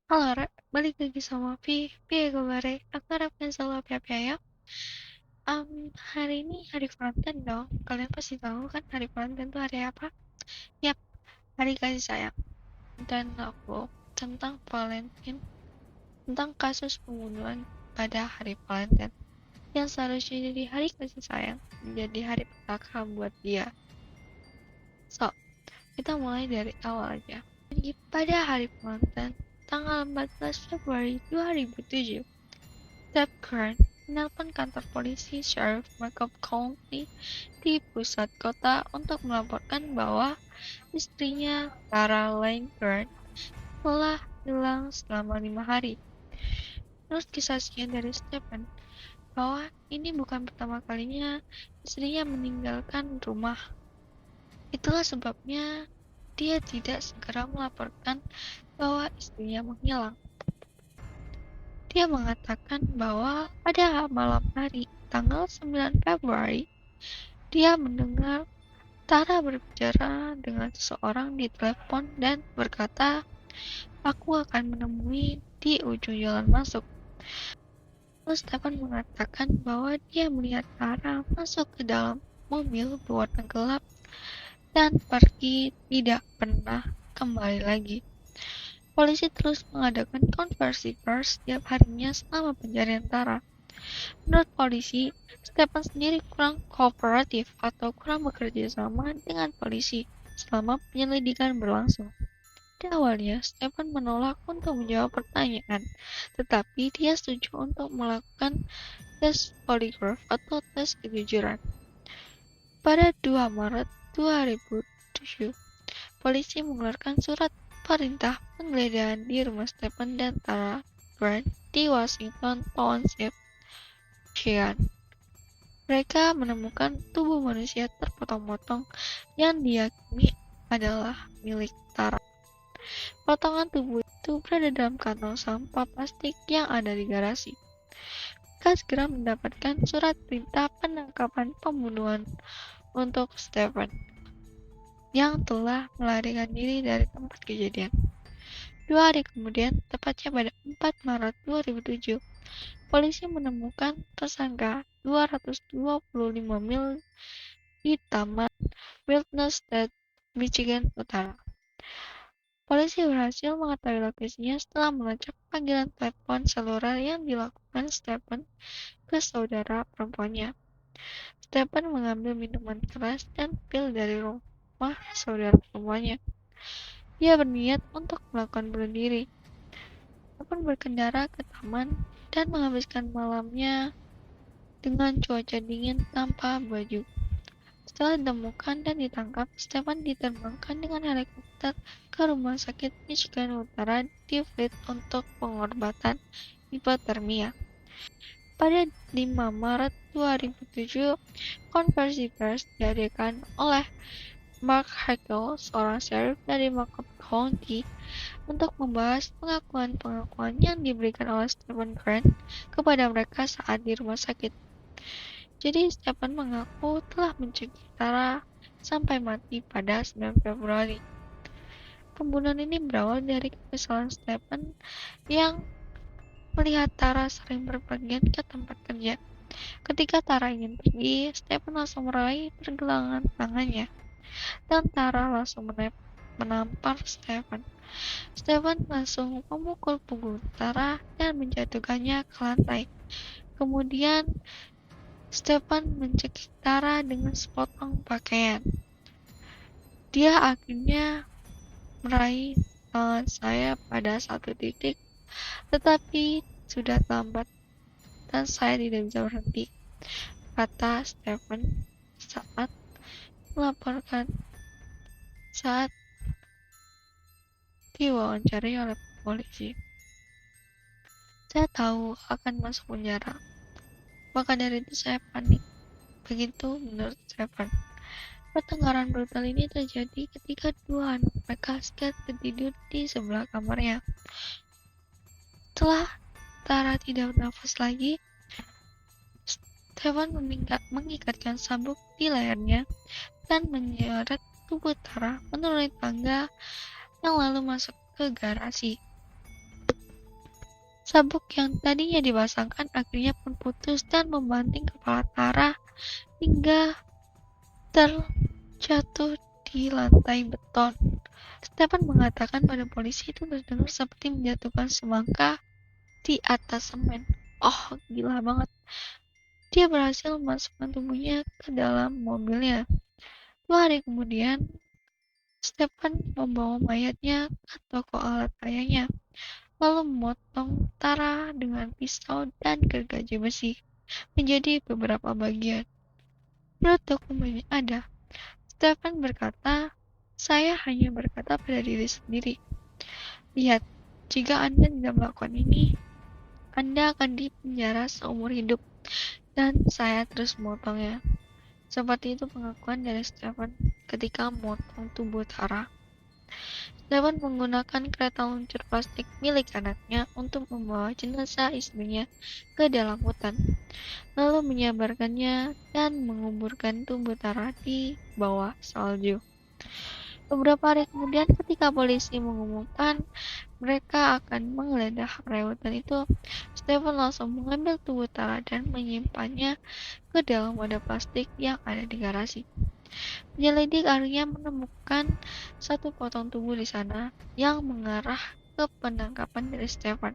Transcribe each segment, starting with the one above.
Halo Rek, balik lagi sama Piye kabar? Aku harap kalian selalu happy ya. Hari ini hari Valentine dong. Kalian pasti tahu kan hari Valentine itu hari apa? Yap, hari kasih sayang. Dan aku tentang Valentine, tentang kasus pembunuhan pada hari Valentine yang seharusnya jadi hari kasih sayang, menjadi hari petaka buat dia. So, kita mulai dari awal aja. Jadi pada hari Valentine, tanggal 14 Februari 2007, Steph Curran menelpon kantor polisi Sheriff Macomb County di pusat kota untuk melaporkan bahwa istrinya, Tara Lane Curran, telah hilang selama 5 hari. Menurut kesaksian dari Stephen, bahwa ini bukan pertama kalinya istrinya meninggalkan rumah. Itulah sebabnya dia tidak segera melaporkan bahwa istrinya menghilang. Dia mengatakan bahwa pada malam hari tanggal 9 Februari, dia mendengar Tara berbicara dengan seseorang di telepon dan berkata, "Aku akan menemui di ujung jalan masuk." Lalu Stephen mengatakan bahwa dia melihat Tara masuk ke dalam mobil berwarna gelap dan pergi tidak pernah kembali lagi. Polisi terus mengadakan konversi pers setiap harinya selama pencarian Tara. Menurut polisi, Stephen sendiri kurang kooperatif atau kurang bekerja sama dengan polisi selama penyelidikan berlangsung. Pada awalnya, Stephen menolak untuk menjawab pertanyaan, tetapi dia setuju untuk melakukan tes polygraph atau tes kejujuran. Pada 2 Maret 2007, polisi mengeluarkan surat perintah penggeledahan di rumah Stephen dan Tara Grant di Washington Township, Michigan. Mereka menemukan tubuh manusia terpotong-potong yang diyakini adalah milik Tara. Potongan tubuh itu berada dalam kantong sampah plastik yang ada di garasi. Mereka segera mendapatkan surat perintah penangkapan pembunuhan untuk Stephen, yang telah melarikan diri dari tempat kejadian. 2 hari kemudian, tepatnya pada 4 Maret 2007, polisi menemukan tersangka 225 mil di Taman Wilderness State, Michigan Utara. Polisi berhasil mengetahui lokasinya setelah melacak panggilan telepon seluler yang dilakukan Stephen ke saudara perempuannya. Stephen mengambil minuman keras dan pil dari rumah saudara perempuannya. Dia berniat untuk melakukan bunuh diri. Stephen berkendara ke taman dan menghabiskan malamnya dengan cuaca dingin tanpa baju. Setelah ditemukan dan ditangkap, Stephen diterbangkan dengan helikopter ke Rumah Sakit Michigan Utara di Flint untuk pengobatan hipotermia. Pada 5 Maret 2007, konversi pers diadakan oleh Mark Hagel, seorang sheriff dari Macomb County, untuk membahas pengakuan-pengakuan yang diberikan oleh Stephen Grant kepada mereka saat di rumah sakit. Jadi Stephen mengaku telah mencegah Tara sampai mati pada 9 Februari. Pembunuhan ini berawal dari kekesalan Stephen yang melihat Tara sering berpergian ke tempat kerja. Ketika Tara ingin pergi, Stephen langsung meraih pergelangan tangannya, dan Tara langsung menampar Stephen. Stephen langsung memukul punggung Tara dan menjatuhkannya ke lantai. Kemudian Stephen mencekik Tara dengan sepotong pakaian. Dia akhirnya meraih tangan saya pada satu titik, tetapi sudah terlambat dan saya tidak bisa berhenti, kata Stephen saat melaporkan saat diwawancarai oleh polisi. Saya tahu akan masuk penjara, maka dari itu saya panik. Begitu menurut Stephen. Pertengkaran brutal ini terjadi ketika dua anak mereka sedang tertidur di sebelah kamarnya. Setelah Tara tidak bernafas lagi, Stephen mengikatkan sabuk di lehernya dan menyeret tubuh Tara menuruni tangga yang lalu masuk ke garasi. Sabuk yang tadinya dipasangkan akhirnya pun putus dan membanting kepala Tara hingga terjatuh di lantai beton. Stephen mengatakan pada polisi itu terdengar seperti menjatuhkan semangka di atas semen. Oh, gila banget. Dia berhasil memasukkan tubuhnya ke dalam mobilnya. 2 hari kemudian, Stephen membawa mayatnya ke toko alat ayahnya, lalu memotong Tara dengan pisau dan gergaji besi menjadi beberapa bagian. Menurut dokumen yang ada, Stephen berkata, "Saya hanya berkata pada diri sendiri, lihat, jika Anda tidak melakukan ini, Anda akan dipenjara seumur hidup." Dan saya terus memotongnya. Seperti itu pengakuan dari Stephen ketika memotong tubuh Tara. Stephen menggunakan kereta luncur plastik milik anaknya untuk membawa jenazah istrinya ke dalam hutan, lalu menyabarkannya dan menguburkan tubuh Tara di bawah salju. Beberapa hari kemudian ketika polisi mengumumkan mereka akan menggeledah area hutan itu, Stephen langsung mengambil tubuh Tara dan menyimpannya ke dalam wadah plastik yang ada di garasi. Penyelidik akhirnya menemukan satu potong tubuh di sana yang mengarah ke penangkapan dari Stephen.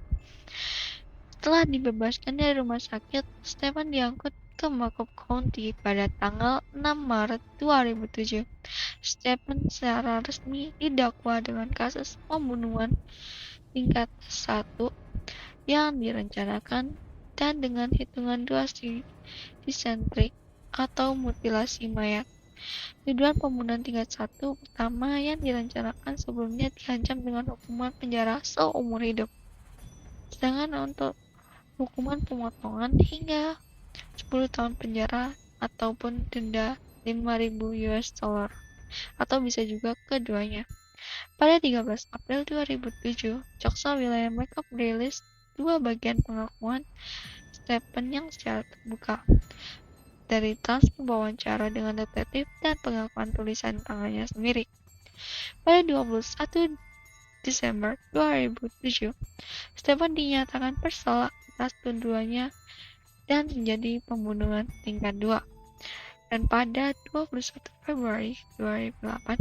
Setelah dibebaskan dari rumah sakit, Stephen diangkut ke Macomb County pada tanggal 6 Maret 2007. Stephen secara resmi didakwa dengan kasus pembunuhan tingkat 1 yang direncanakan dan dengan hitungan 2 disentrik atau mutilasi mayat. Tuduhan pembunuhan tingkat 1 pertama yang direncanakan sebelumnya diancam dengan hukuman penjara seumur hidup. Sedangkan untuk hukuman pemotongan hingga 10 tahun penjara ataupun denda 5.000 US dollar atau bisa juga keduanya. Pada 13 April 2007, Jaksa Wilayah Macomb merilis 2 bagian pengakuan Stephen yang secara terbuka, dari transfer wawancara dengan detektif dan pengakuan tulisan tangannya sendiri. Pada 21 Desember 2007, Stephen dinyatakan bersalah atas tuduhannya dan menjadi pembunuhan tingkat 2. Dan pada 21 Februari 2008,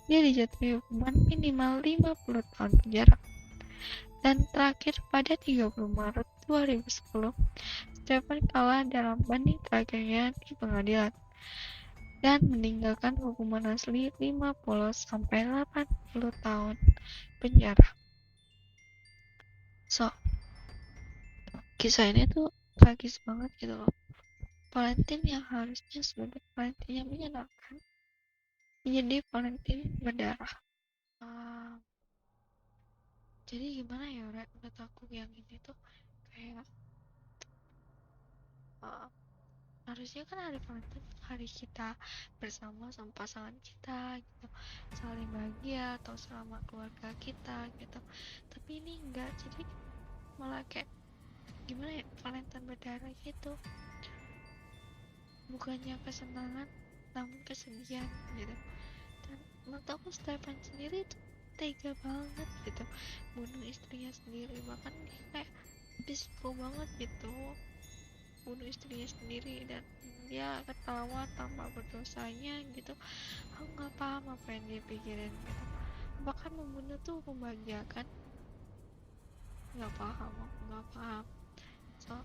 dia dijatuhi hukuman minimal 50 tahun penjara. Dan terakhir pada 30 Maret 2010, Stephen kalah dalam banding terakhirnya di pengadilan dan meninggalkan hukuman asli 50-80 tahun penjara. So, kisah ini tuh tragis banget gitu loh. Valentine yang harusnya sebagai Valentine yang menyenangkan menjadi Valentine berdarah. Jadi gimana ya, menurut aku yang ini tuh kayak uh, harusnya kan hari Valentine hari kita bersama sama pasangan kita gitu, saling bahagia atau selama keluarga kita gitu. Tapi ini enggak, jadi malah kayak gimana ya, Valentine berdarah gitu, bukannya kesenangan namun kesedihan gitu. Dan menurut aku Stefan sendiri tuh tega banget gitu, bunuh istrinya sendiri, bahkan dia kayak psiko banget gitu, bunuh istrinya sendiri dan dia ketawa tanpa berdosanya gitu. Aku nggak paham apa yang dia pikirin gitu, bahkan membunuh tuh membahagiakan, nggak paham, aku nggak paham. So,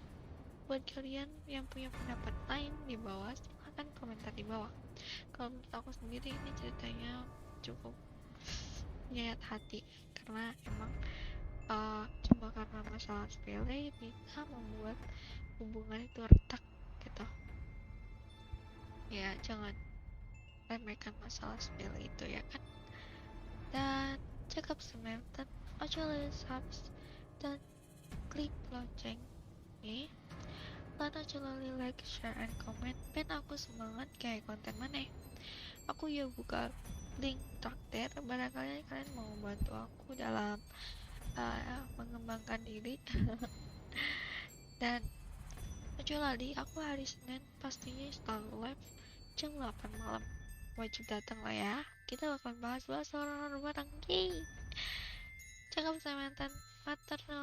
buat kalian yang punya pendapat lain di bawah, silahkan komentar di bawah. Kalau menurut aku sendiri ini ceritanya cukup menyayat hati, karena emang cuma karena masalah sepele bisa membuat hubungan itu retak gitu. Ya jangan remehkan masalah sepele itu ya kan. Dan cakap semangat, aculah subs dan klik lonceng nih. Lan aculah like, share, and comment ben aku semangat kayak konten mana. Aku ya buka link traktir barangkali kalian mau bantu aku dalam mengembangkan diri. Dan aculah di aku hari Senin pastinya selalu live jam 8 malam. Wajib datang lah ya. Kita bakal bahas orang-orang bareng. Yeay. Cakap sama mantan maternal.